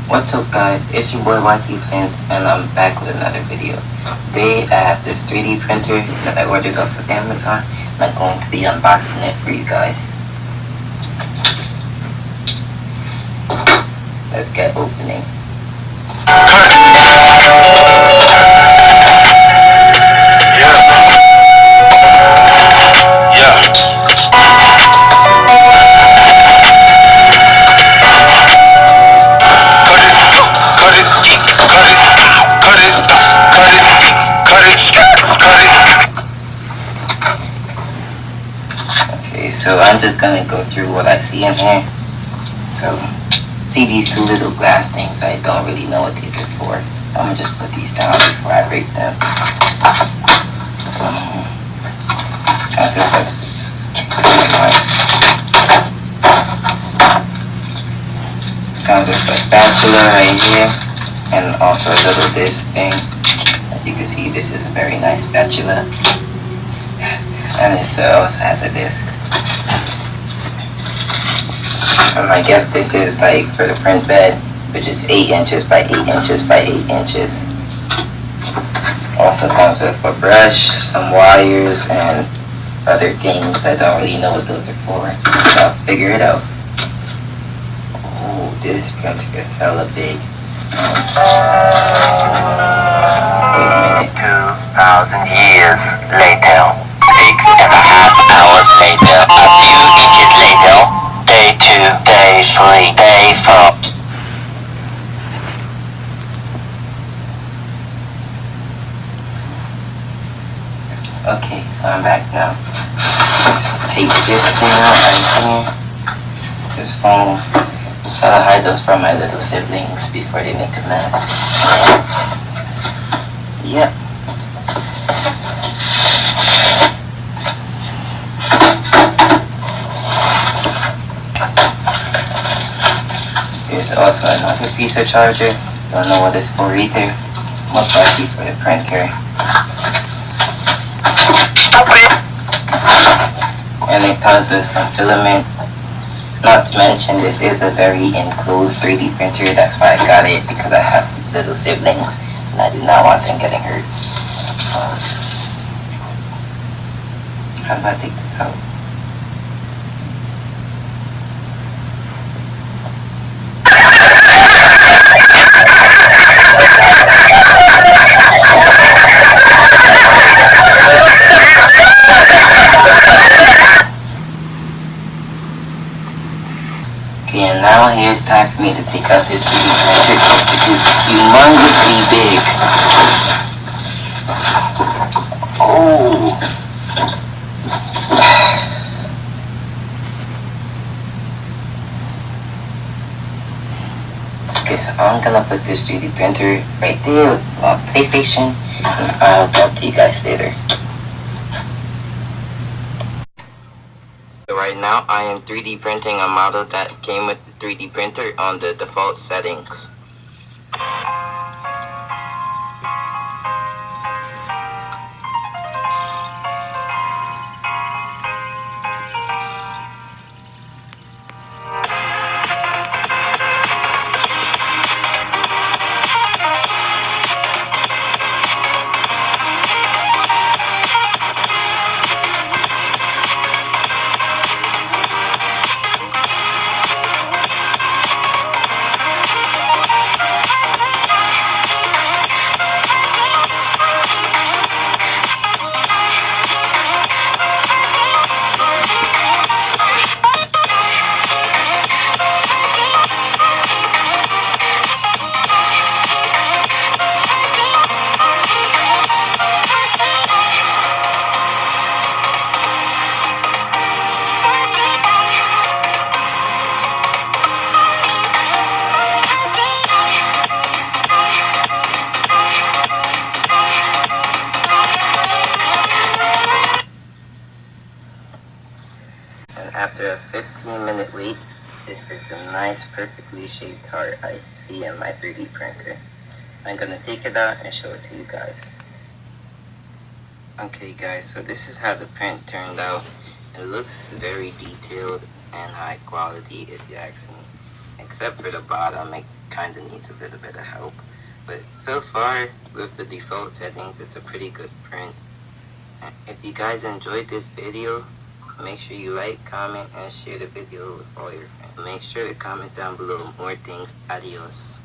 What's up guys, it's your boy Likey and I'm back with another video. Today I have this 3D printer that I ordered off of Amazon and I'm going to be unboxing it for you guys. Let's get opening. Okay, so I'm just gonna go through what I see in here. So, see these two little glass things, I don't really know what these are for. I'm gonna just put these down before I break them. Comes with a spatula right here, and also a little disc thing. As you can see, this is a very nice spatula, and it also has a disc. And I guess this is like for the print bed, which is 8 inches by 8 inches by 8 inches. Also comes with a brush, some wires, and other things. I don't really know what those are for, but I'll figure it out. Oh, this printer is hella big. Wait a minute. 2,000 years later, 6.5 hours later, a few inches later, day 2, day 3, day 4. Okay, so I'm back now. Let's take this thing out right here. This phone. Try to hide those from my little siblings before they make a mess. Yep. Here's also another piece of charger. Don't know what it's for either. Most likely for the printer. And it comes with some filament. Not to mention, this is a very enclosed 3D printer. That's why I got it, because I have little siblings and I do not want them getting hurt. How do I take this out? Okay, and now here's time for me to take out this 3D printer, which is humongously big. Oh! Okay, so I'm gonna put this 3D printer right there with my PlayStation, and I'll talk to you guys later. Right now, I am 3D printing a model that came with the 3D printer on the default settings. And after a 15-minute wait, this is the nice, perfectly shaped heart I see in my 3D printer. I'm gonna take it out and show it to you guys. Okay guys, so this is how the print turned out. It looks very detailed and high quality if you ask me. except for the bottom, it kinda needs a little bit of help. But so far, with the default settings, it's a pretty good print. If you guys enjoyed this video, make sure you like, comment, and share the video with all your friends. Make sure to comment down below more things. Adios.